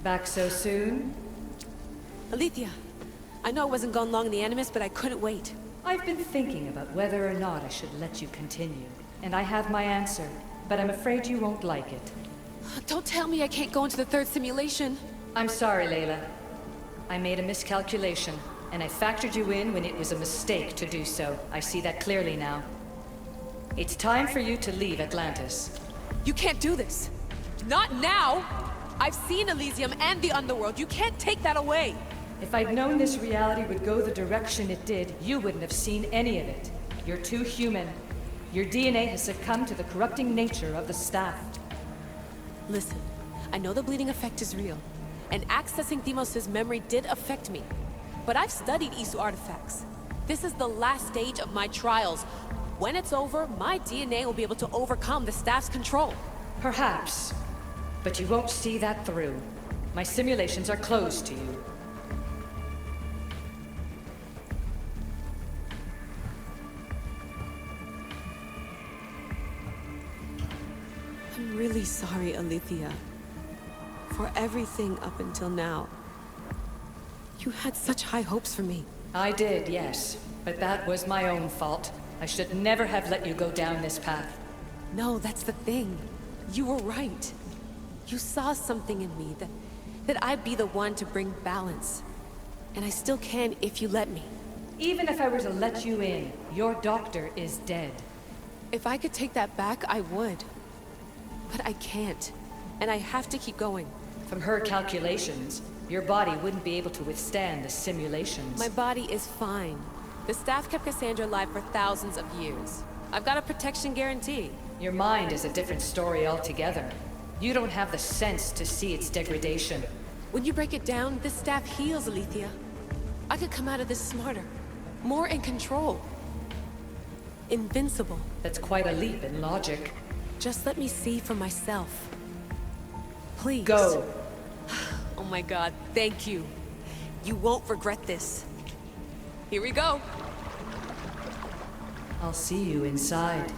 Back so soon? Alethea, I know I wasn't gone long in the Animus, but I couldn't wait. I've been thinking about whether or not I should let you continue, and I have my answer, but I'm afraid you won't like it. Don't tell me I can't go into the third simulation. I'm sorry, Layla. I made a miscalculation, and I factored you in when it was a mistake to do so. I see that clearly now. It's time for you to leave Atlantis. You can't do this. Not now! I've seen Elysium and the Underworld. You can't take that away! If I'd known this reality would go the direction it did, you wouldn't have seen any of it. You're too human. Your DNA has succumbed to the corrupting nature of the staff. Listen, I know the bleeding effect is real, and accessing Deimos' memory did affect me. But I've studied Isu artifacts. This is the last stage of my trials. When it's over, my DNA will be able to overcome the staff's control. Perhaps. But you won't see that through. My simulations are closed to you. I'm really sorry, Alethea. For everything up until now. You had such high hopes for me. I did, yes. But that was my own fault. I should never have let you go down this path. No, that's the thing. You were right. You saw something in me that I'd be the one to bring balance. And I still can if you let me. Even if I were to let you in, your doctor is dead. If I could take that back, I would. But I can't. And I have to keep going. From her calculations, your body wouldn't be able to withstand the simulations. My body is fine. The staff kept Cassandra alive for thousands of years. I've got a protection guarantee. Your mind is a different story altogether. You don't have the sense to see its degradation. When you break it down, this staff heals, Alethea. I could come out of this smarter, more in control. Invincible. That's quite a leap in logic. Just let me see for myself. Please. Go. Oh my God, thank you. You won't regret this. Here we go. I'll see you inside.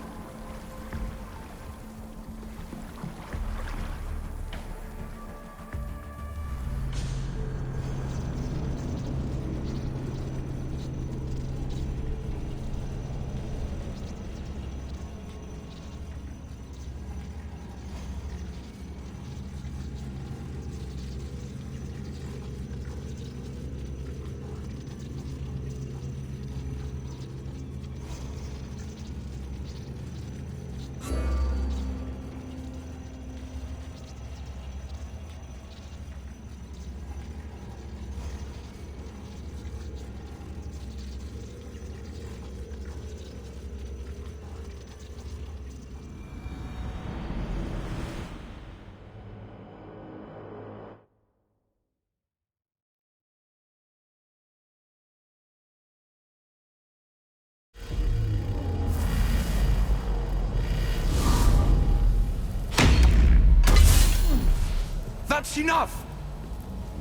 That's enough!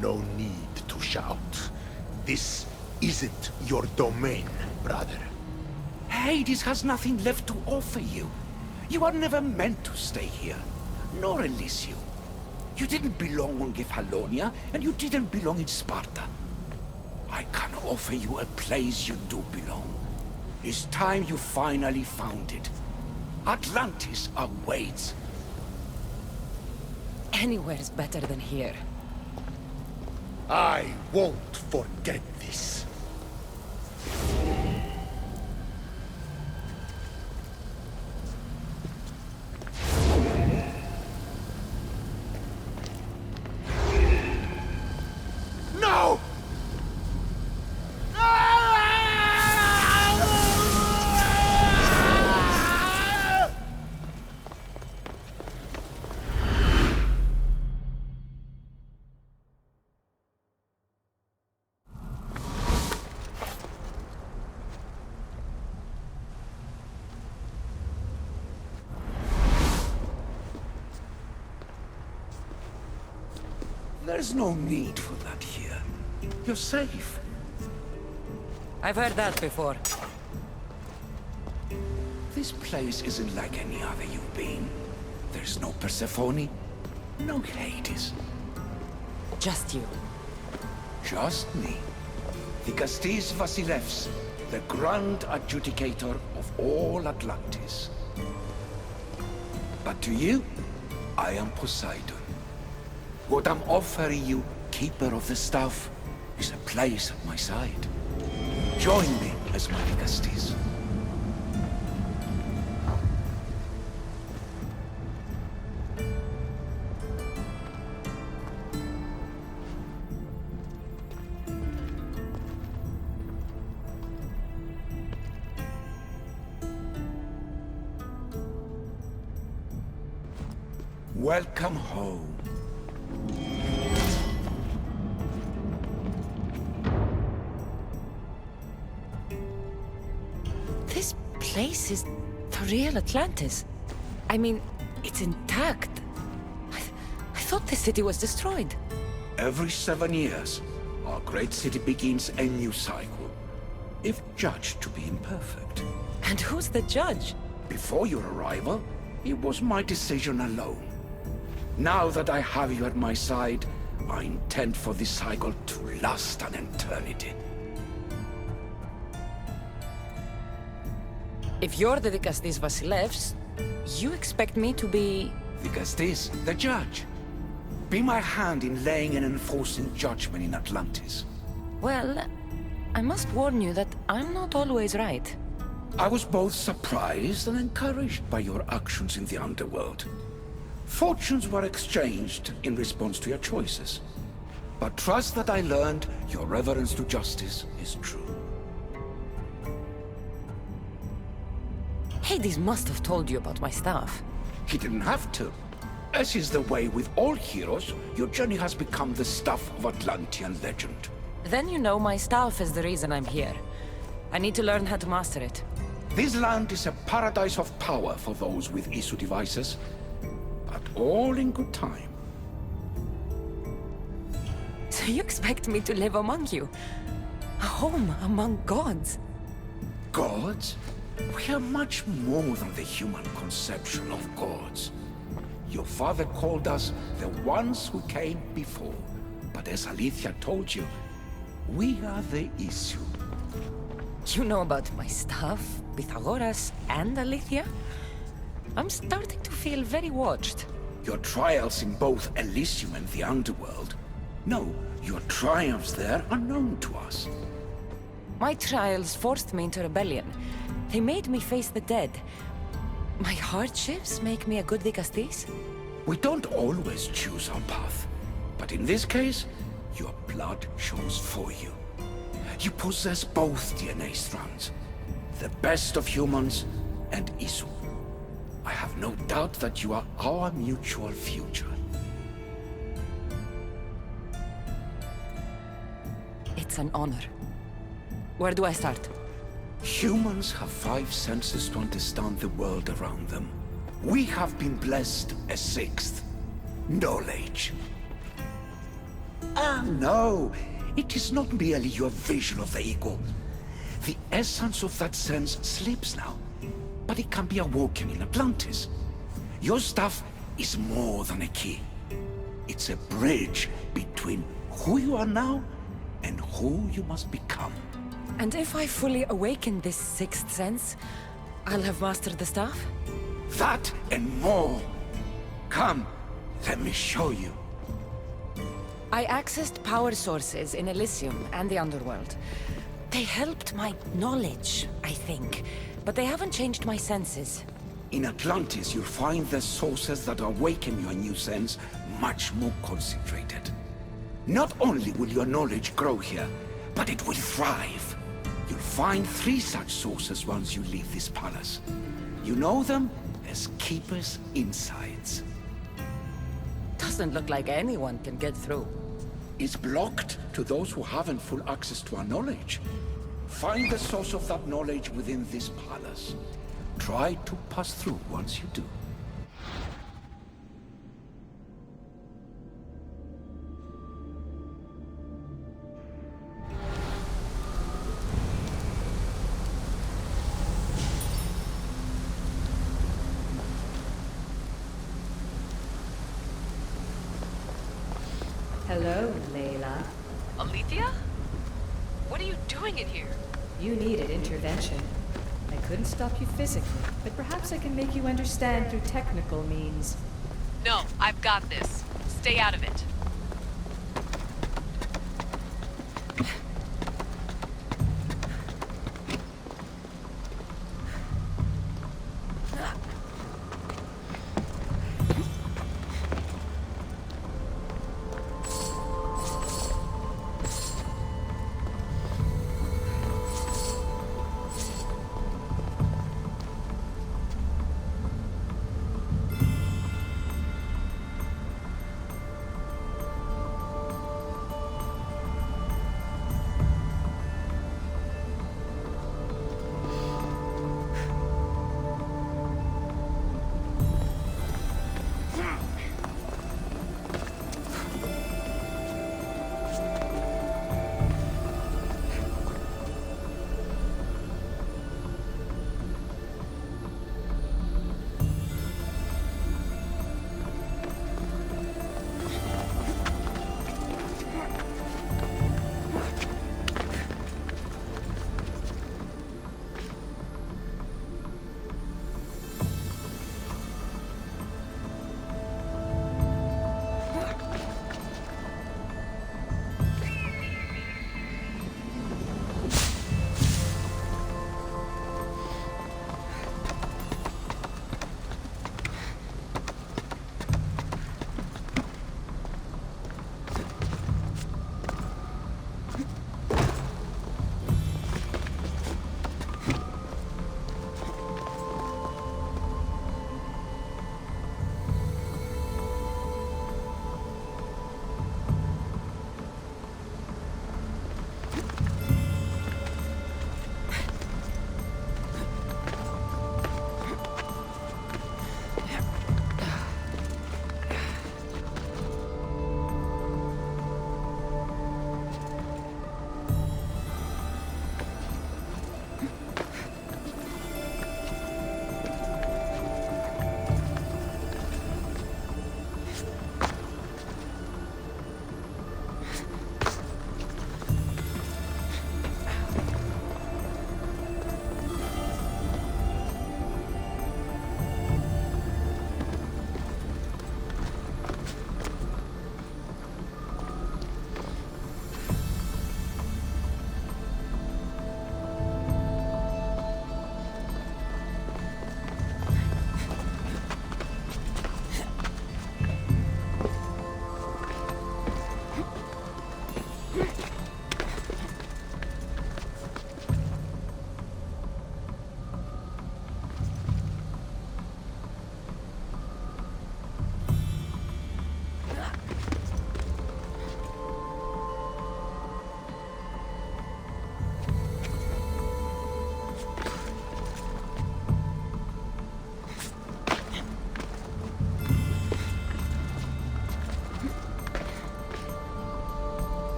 No need to shout. This isn't your domain, brother. Hades has nothing left to offer you. You are never meant to stay here, nor Elysium. You didn't belong on Kefalonia, and you didn't belong in Sparta. I can offer you a place you do belong. It's time you finally found it. Atlantis awaits. Anywhere's better than here. I won't forget this. No! There's no need for that here. You're safe. I've heard that before. This place isn't like any other you've been. There's no Persephone, no Hades. Just you. Just me. Dikastis Vasilevs, the Grand Adjudicator of all Atlantis. But to you, I am Poseidon. What I'm offering you, Keeper of the Staff, is a place at my side. Join me as my Dikastis. Welcome home. This place is the real Atlantis. I mean, it's intact. I thought the city was destroyed. Every 7 years, our great city begins a new cycle, if judged to be imperfect. And who's the judge? Before your arrival, it was my decision alone. Now that I have you at my side, I intend for this cycle to last an eternity. If you're the Dikastis Vasilevs, you expect me to be... Dikastis, the judge. Be my hand in laying and enforcing judgment in Atlantis. Well, I must warn you that I'm not always right. I was both surprised and encouraged by your actions in the underworld. Fortunes were exchanged in response to your choices. But trust that I learned your reverence to justice is true. Hades must have told you about my staff. He didn't have to. As is the way with all heroes, your journey has become the stuff of Atlantean legend. Then you know my staff is the reason I'm here. I need to learn how to master it. This land is a paradise of power for those with Isu devices, but all in good time. So you expect me to live among you? A home among gods? Gods? We are much more than the human conception of gods. Your father called us the ones who came before, but as Alethea told you, we are the Isu. You know about my staff, Pythagoras, and Alethea? I'm starting to feel very watched. Your trials in both Elysium and the Underworld. No, your triumphs there are known to us. My trials forced me into rebellion. They made me face the dead. My hardships make me a good Dikastis? We don't always choose our path, but in this case, your blood shows for you. You possess both DNA strands, the best of humans and Isu. I have no doubt that you are our mutual future. It's an honor. Where do I start? Humans have 5 senses to understand the world around them. We have been blessed a 6th. Knowledge. No. It is not merely your vision of the ego. The essence of that sense sleeps now, but it can be awoken in Atlantis. Your stuff is more than a key. It's a bridge between who you are now and who you must become. And if I fully awaken this 6th sense, I'll have mastered the staff? That and more. Come, let me show you. I accessed power sources in Elysium and the Underworld. They helped my knowledge, I think, but they haven't changed my senses. In Atlantis, you'll find the sources that awaken your new sense much more concentrated. Not only will your knowledge grow here, but it will thrive. You'll find 3 such sources once you leave this palace. You know them as Keeper's Insights. Doesn't look like anyone can get through. It's blocked to those who haven't full access to our knowledge. Find the source of that knowledge within this palace. Try to pass through once you do. Hello, Layla. Alethea? What are you doing in here? You needed intervention. I couldn't stop you physically, but perhaps I can make you understand through technical means. No, I've got this. Stay out of it.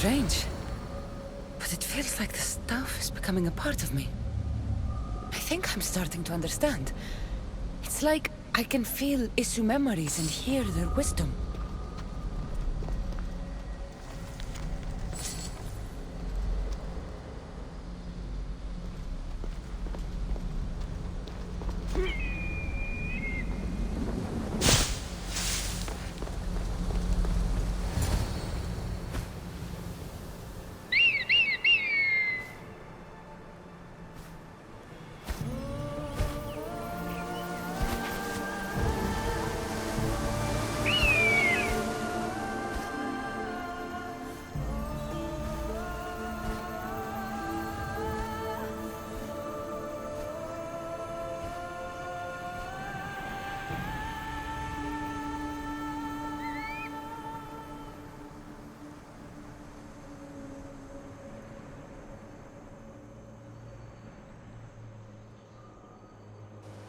Strange. But it feels like the stuff is becoming a part of me. I think I'm starting to understand. It's like I can feel Isu memories and hear their wisdom.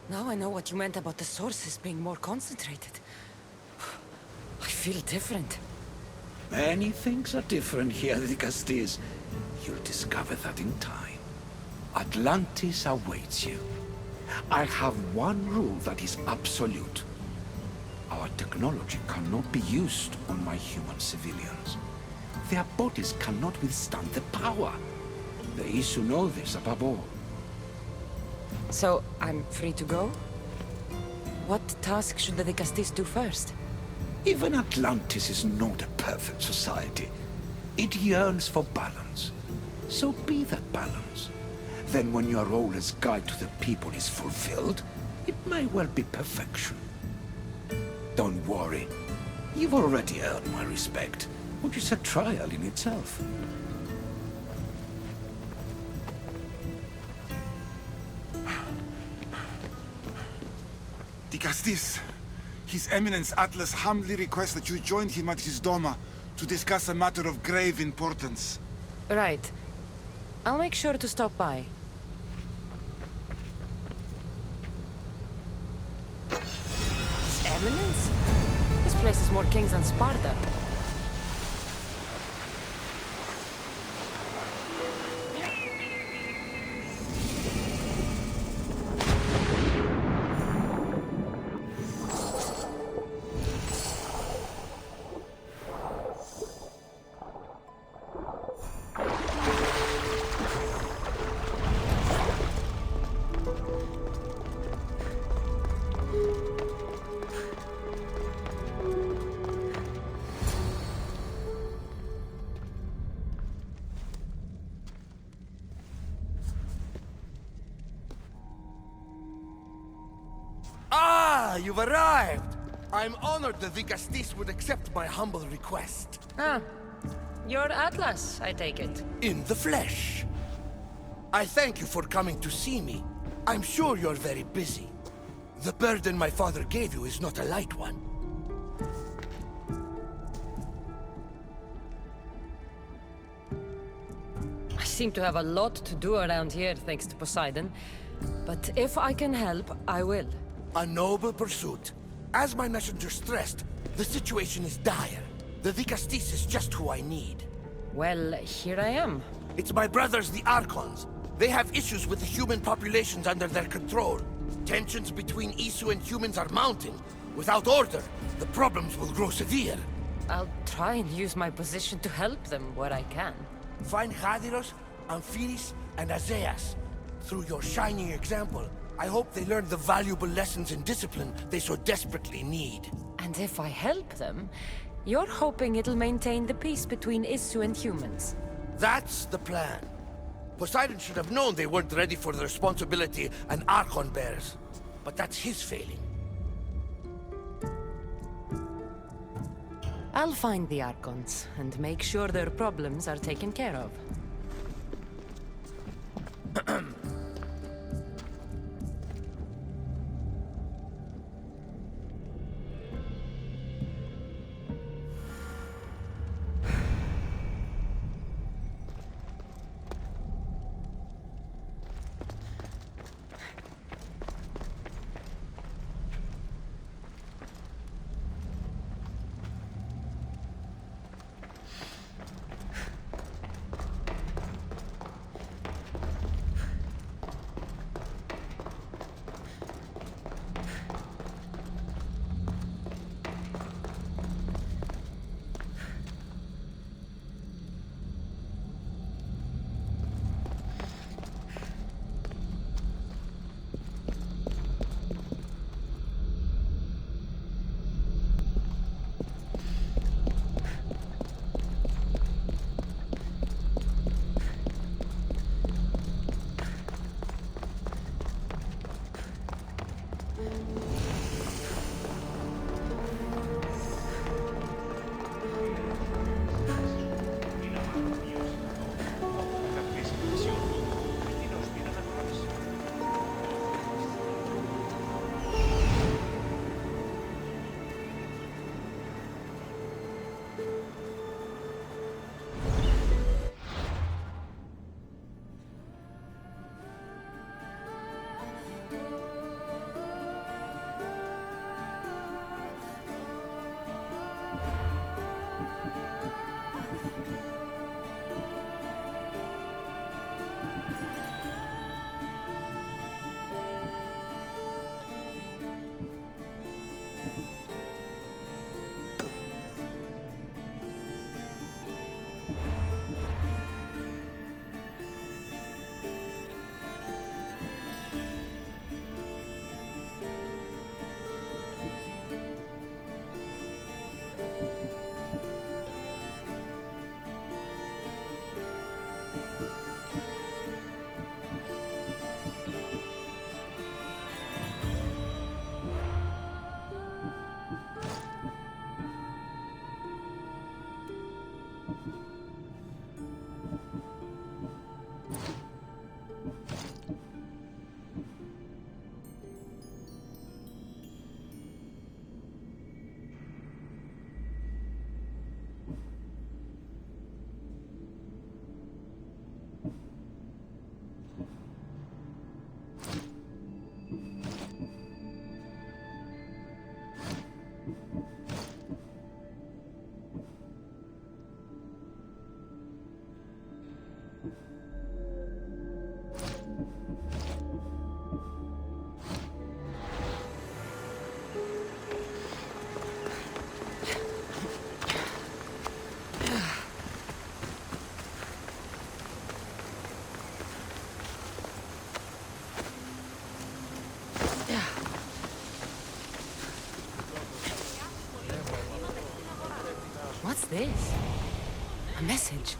Now I know what you meant about the sources being more concentrated. I feel different. Many things are different here, Dicastis. You'll discover that in time. Atlantis awaits you. I have one rule that is absolute. Our technology cannot be used on my human civilians. Their bodies cannot withstand the power. The Isu know this above all. So, I'm free to go? What task should the Dicastis do first? Even Atlantis is not a perfect society. It yearns for balance. So be that balance. Then when your role as guide to the people is fulfilled, it may well be perfection. Don't worry. You've already earned my respect, which is a trial in itself. Dicastis, His Eminence Atlas humbly requests that you join him at his Doma to discuss a matter of grave importance. Right. I'll make sure to stop by. His Eminence? This place is more kings than Sparta. Ah, you've arrived! I'm honored the Dicastis would accept my humble request. Ah, you're Atlas, I take it. In the flesh. I thank you for coming to see me. I'm sure you're very busy. The burden my father gave you is not a light one. I seem to have a lot to do around here, thanks to Poseidon. But if I can help, I will. A noble pursuit. As my messenger stressed, the situation is dire. The Dicastis is just who I need. Well, here I am. It's my brothers, the Archons. They have issues with the human populations under their control. Tensions between Isu and humans are mounting. Without order, the problems will grow severe. I'll try and use my position to help them where I can. Find Hadiros, Amphiris, and Azeas. Through your shining example, I hope they learn the valuable lessons in discipline they so desperately need. And if I help them, you're hoping it'll maintain the peace between Isu and humans. That's the plan. Poseidon should have known they weren't ready for the responsibility an Archon bears. But that's his failing. I'll find the Archons and make sure their problems are taken care of. this? A message?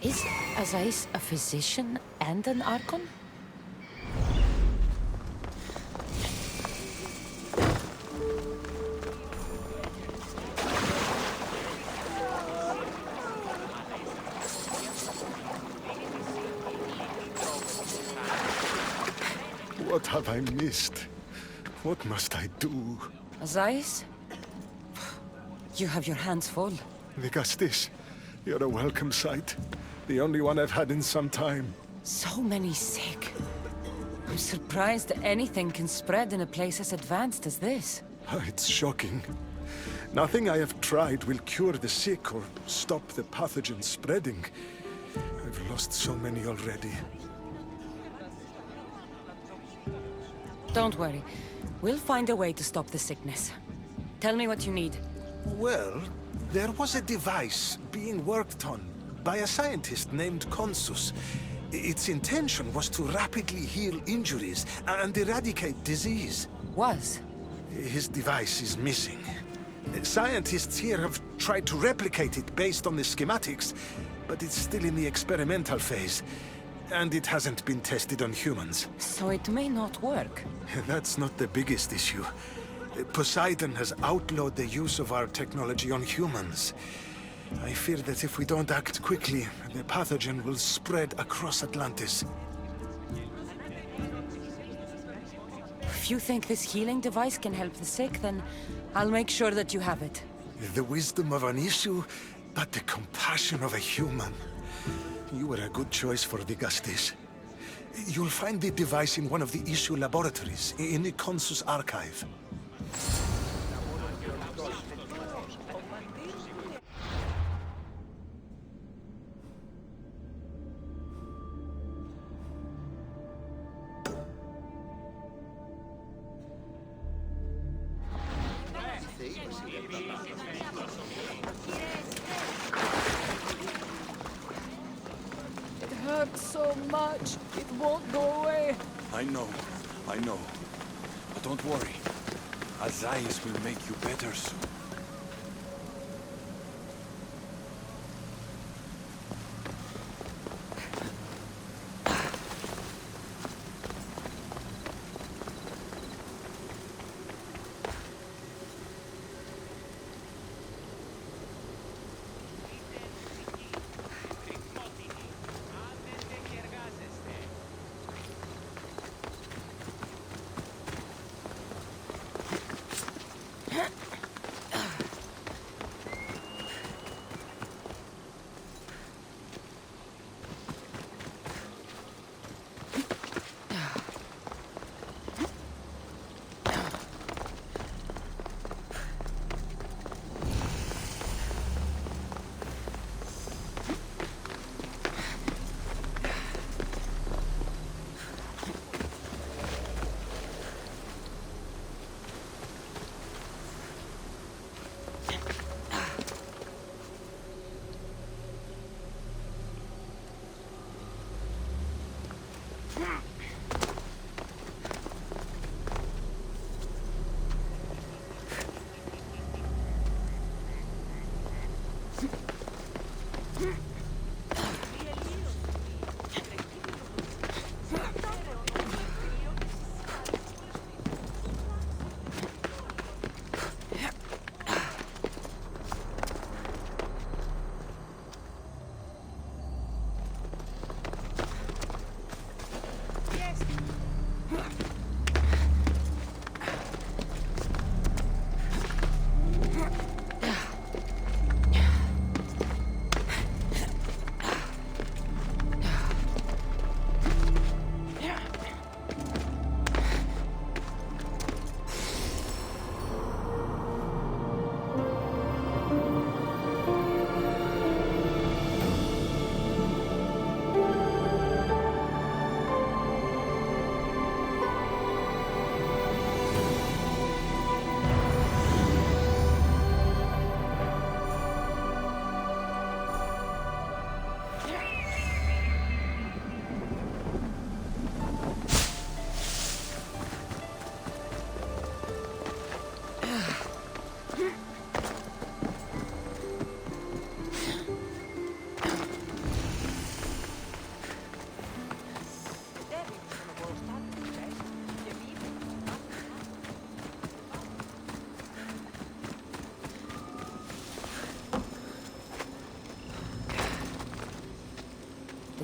Is Azais a physician and an Archon? What have I missed? What must I do? Azais? You have your hands full. Vigastis, you're a welcome sight. The only one I've had in some time. So many sick. I'm surprised anything can spread in a place as advanced as this. It's shocking. Nothing I have tried will cure the sick or stop the pathogen spreading. I've lost so many already. Don't worry. We'll find a way to stop the sickness. Tell me what you need. Well, there was a device being worked on by a scientist named Consus. Its intention was to rapidly heal injuries and eradicate disease. Was? His device is missing. Scientists here have tried to replicate it based on the schematics, but it's still in the experimental phase. And it hasn't been tested on humans. So it may not work. That's not the biggest issue. Poseidon has outlawed the use of our technology on humans. I fear that if we don't act quickly, the pathogen will spread across Atlantis. If you think this healing device can help the sick, then I'll make sure that you have it. The wisdom of an issue, but the compassion of a human. You were a good choice for Vigastis. You'll find the device in one of the issue laboratories, in the Consus archive. It hurts so much. It won't go away. I know. But don't worry. Azais will make you better soon.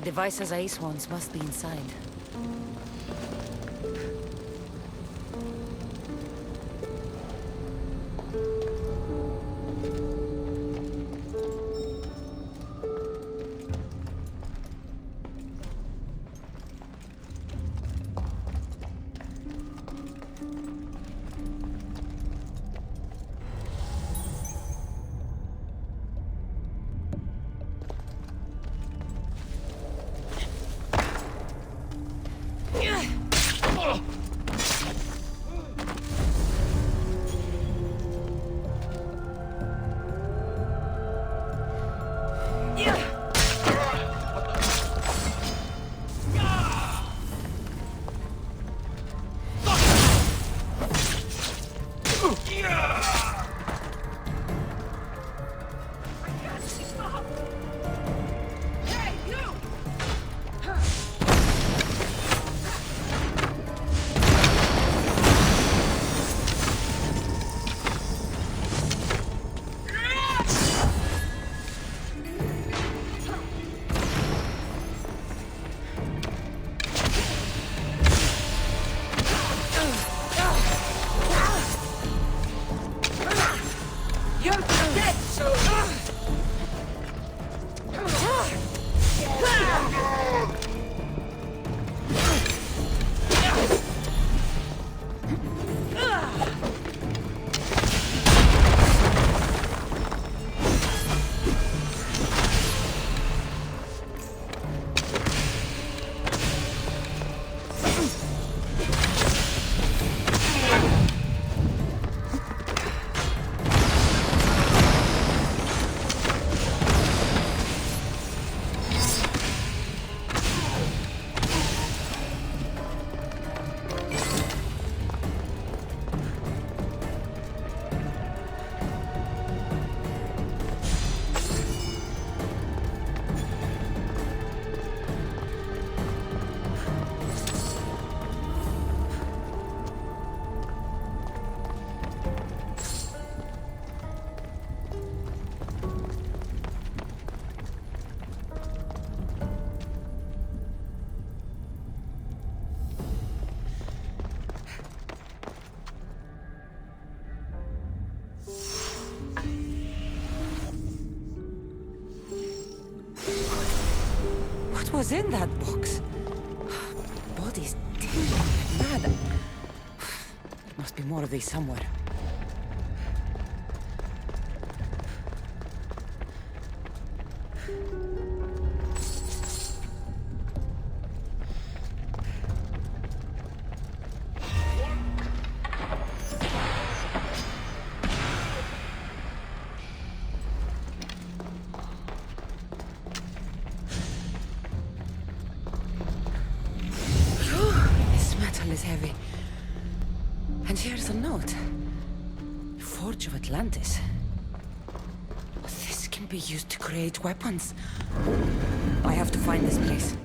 devices Ace wants must be inside. What was in that box? Body's tingling like mad. There must be more of these somewhere. Is heavy. And here's a note. Forge of Atlantis. This can be used to create weapons. I have to find this place.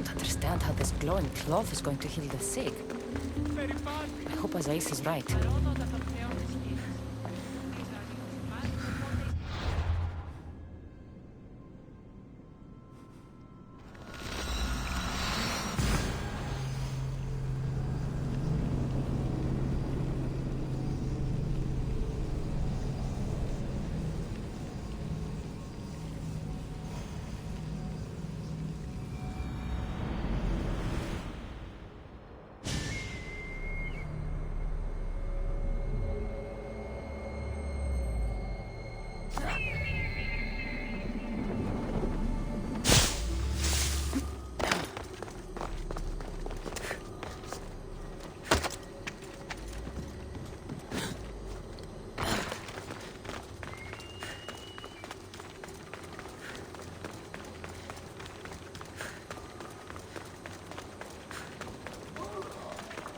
don't understand how this glowing cloth is going to heal the sick. I hope Azais is right.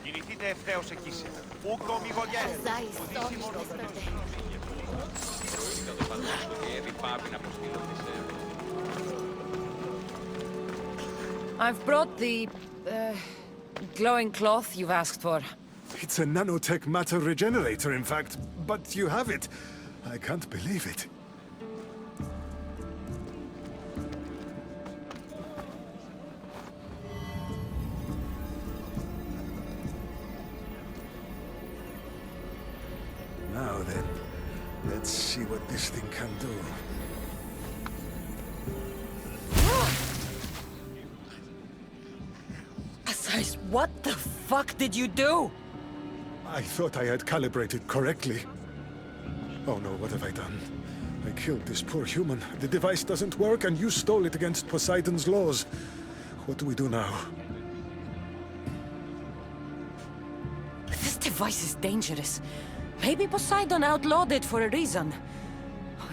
Κινηθείτε ευθέως εκεί σήμερα. Ούκο μη γολιές. I've brought the glowing cloth you've asked for. It's a nanotech matter regenerator, in fact. But you have it. I can't believe it. Now then, let's see what this thing can do. Azais, what the fuck did you do? I thought I had calibrated correctly. Oh no, what have I done? I killed this poor human. The device doesn't work, and you stole it against Poseidon's laws. What do we do now? This device is dangerous. Maybe Poseidon outlawed it for a reason.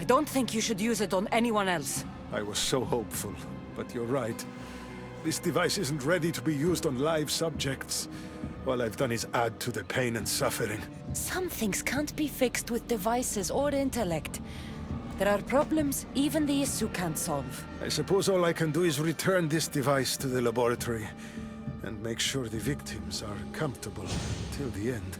I don't think you should use it on anyone else. I was so hopeful, but you're right. This device isn't ready to be used on live subjects. All I've done is add to the pain and suffering. Some things can't be fixed with devices or intellect. There are problems even the Isu can't solve. I suppose all I can do is return this device to the laboratory and make sure the victims are comfortable till the end.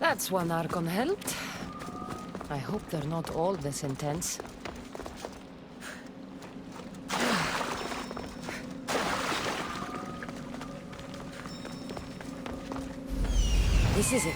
That's one Archon helped. I hope they're not all this intense. This is it.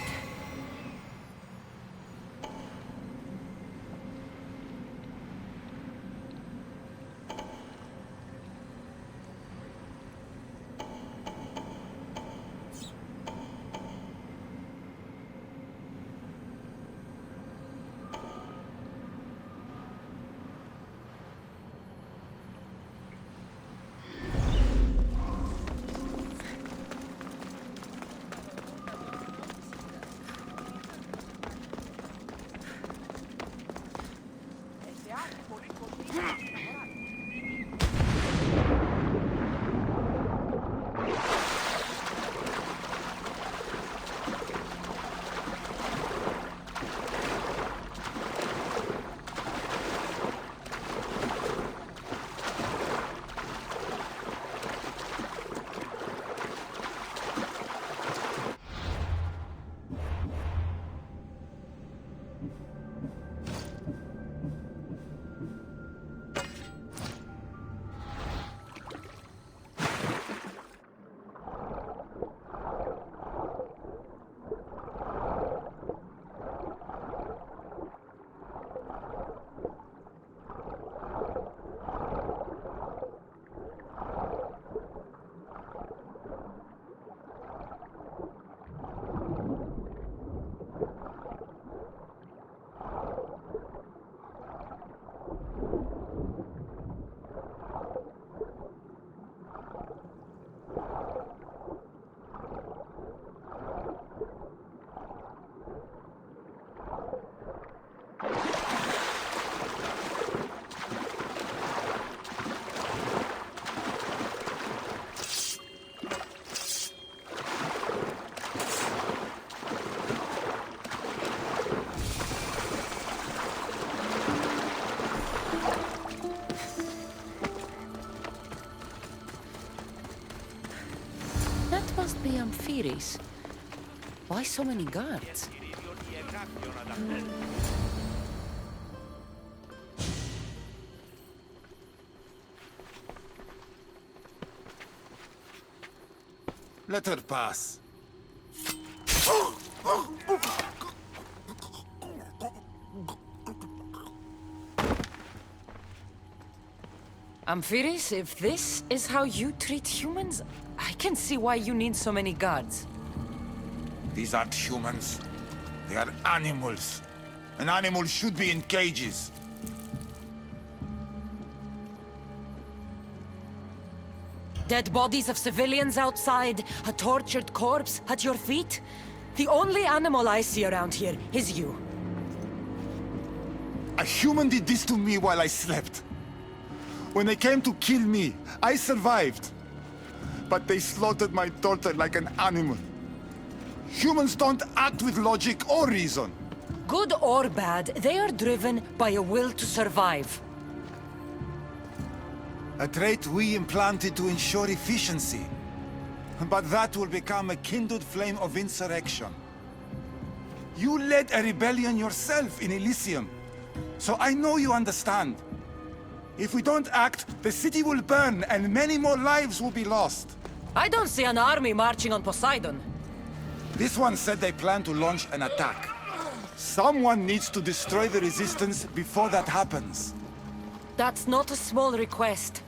place. Why so many guards? Let her pass. Amphiris, if this is how you treat humans, I can see why you need so many guards. These aren't humans. They are animals. An animal should be in cages. Dead bodies of civilians outside, a tortured corpse at your feet. The only animal I see around here is you. A human did this to me while I slept. When they came to kill me, I survived. But they slaughtered my daughter like an animal. Humans don't act with logic or reason. Good or bad, they are driven by a will to survive. A trait we implanted to ensure efficiency. But that will become a kindled flame of insurrection. You led a rebellion yourself in Elysium, so I know you understand. If we don't act, the city will burn and many more lives will be lost. I don't see an army marching on Poseidon. This one said they plan to launch an attack. Someone needs to destroy the resistance before that happens. That's not a small request.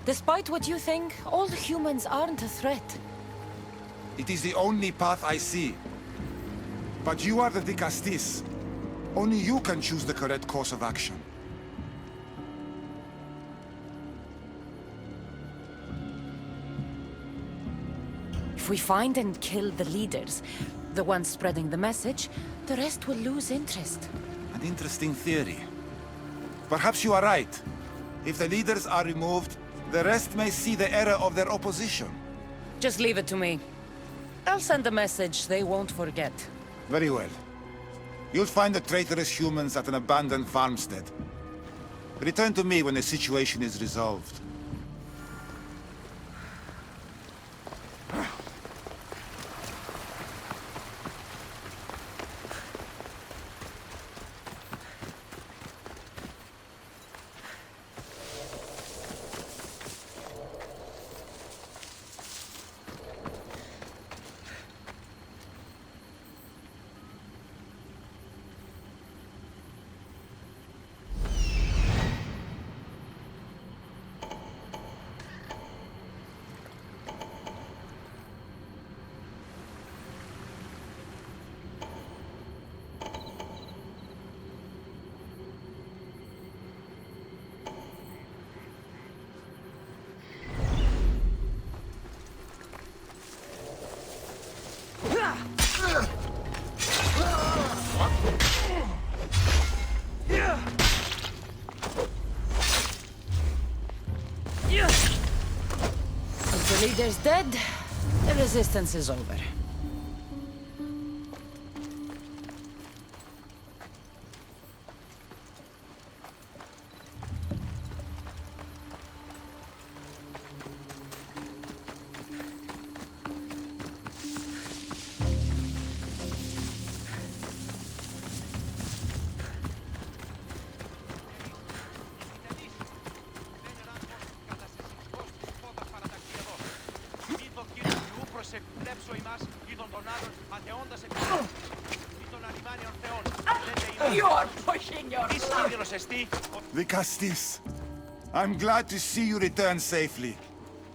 Despite what you think, all humans aren't a threat. It is the only path I see. But you are the Dicastis. Only you can choose the correct course of action. If we find and kill the leaders, the ones spreading the message, the rest will lose interest. An interesting theory. Perhaps you are right. If the leaders are removed, the rest may see the error of their opposition. Just leave it to me. I'll send a message they won't forget. Very well. You'll find the traitorous humans at an abandoned farmstead. Return to me when the situation is resolved. If the leader's dead, the resistance is over. You're pushing yourself. Dicastis, I'm glad to see you return safely.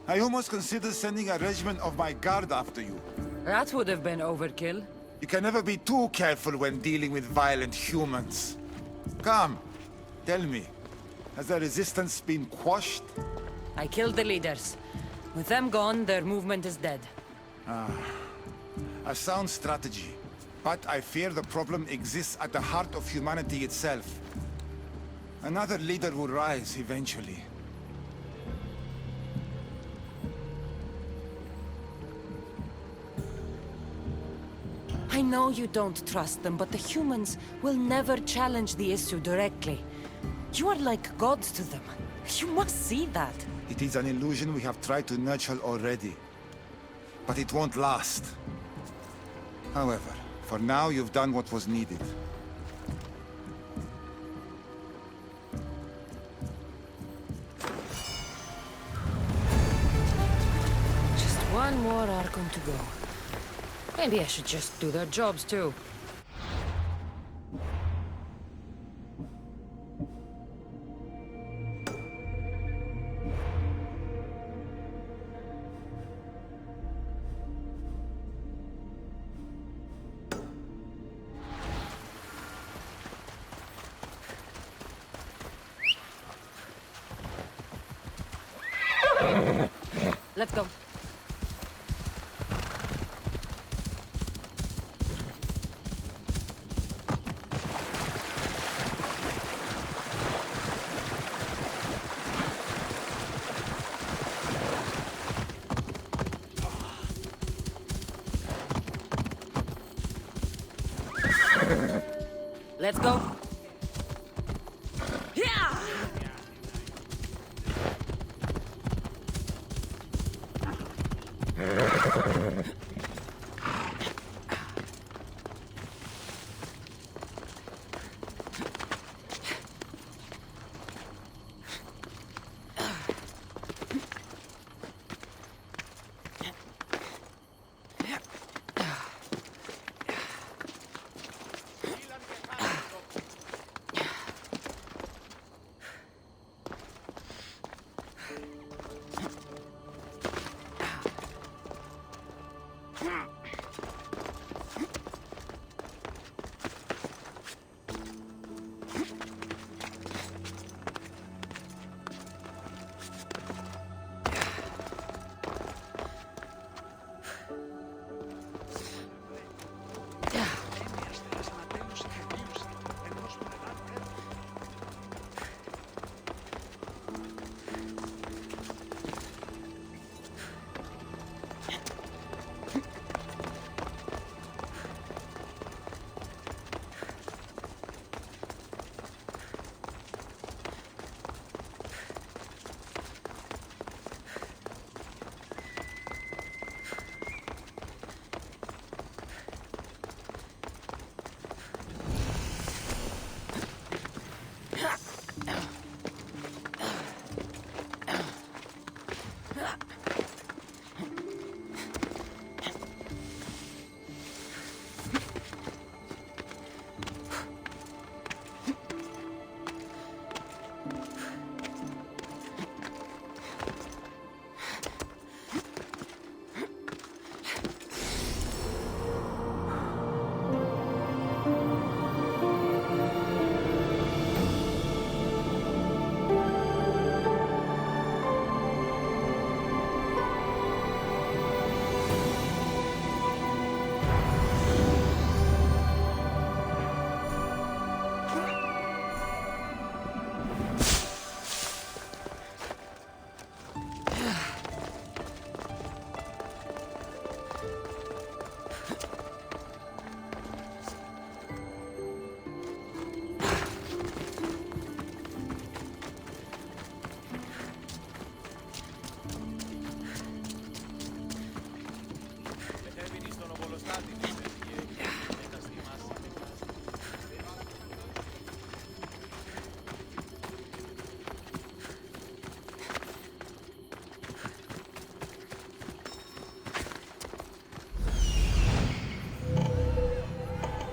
I almost considered sending a regiment of my guard after you. That would have been overkill. You can never be too careful when dealing with violent humans. Come, tell me, has the resistance been quashed? I killed the leaders. With them gone, their movement is dead. A sound strategy. But I fear the problem exists at the heart of humanity itself. Another leader will rise eventually. I know you don't trust them, but the humans will never challenge the issue directly. You are like gods to them. You must see that. It is an illusion we have tried to nurture already. But it won't last. However, for now you've done what was needed. Just one more Archon to go. Maybe I should just do their jobs too. Let's go. Let's go. Yeah!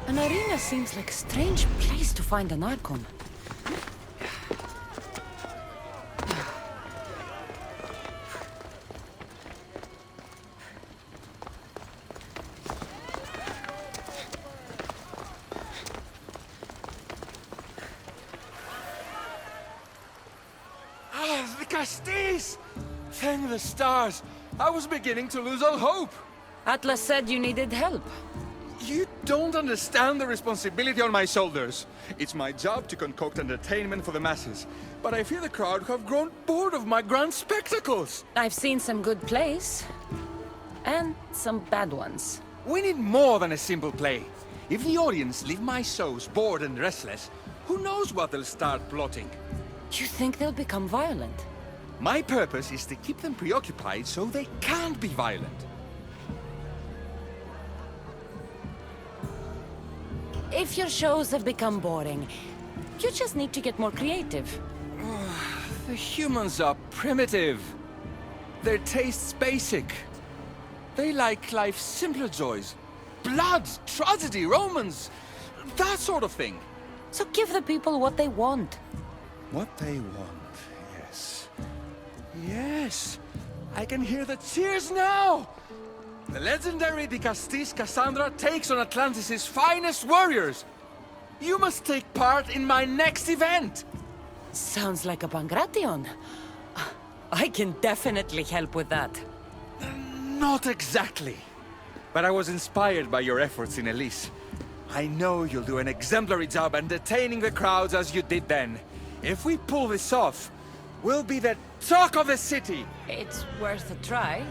An arena seems like a strange place to find an Archon. Ah, the Castis! Thank the stars! I was beginning to lose all hope! Atlas said you needed help. You don't understand the responsibility on my shoulders. It's my job to concoct entertainment for the masses. But I fear the crowd have grown bored of my grand spectacles. I've seen some good plays. And some bad ones. We need more than a simple play. If the audience leave my shows bored and restless, who knows what they'll start plotting? You think they'll become violent? My purpose is to keep them preoccupied so they can't be violent. if your shows have become boring, you just need to get more creative. The humans are primitive. Their tastes basic. They like life's simpler joys. Blood, tragedy, romance, that sort of thing. So give the people what they want. What they want, yes. Yes! I can hear the cheers now! The legendary Di Castis Cassandra takes on Atlantis' finest warriors! You must take part in my next event! Sounds like a Pangration. I can definitely help with that. Not exactly. But I was inspired by your efforts in Elise. I know you'll do an exemplary job entertaining the crowds as you did then. If we pull this off, we'll be the talk of the city! It's worth a try.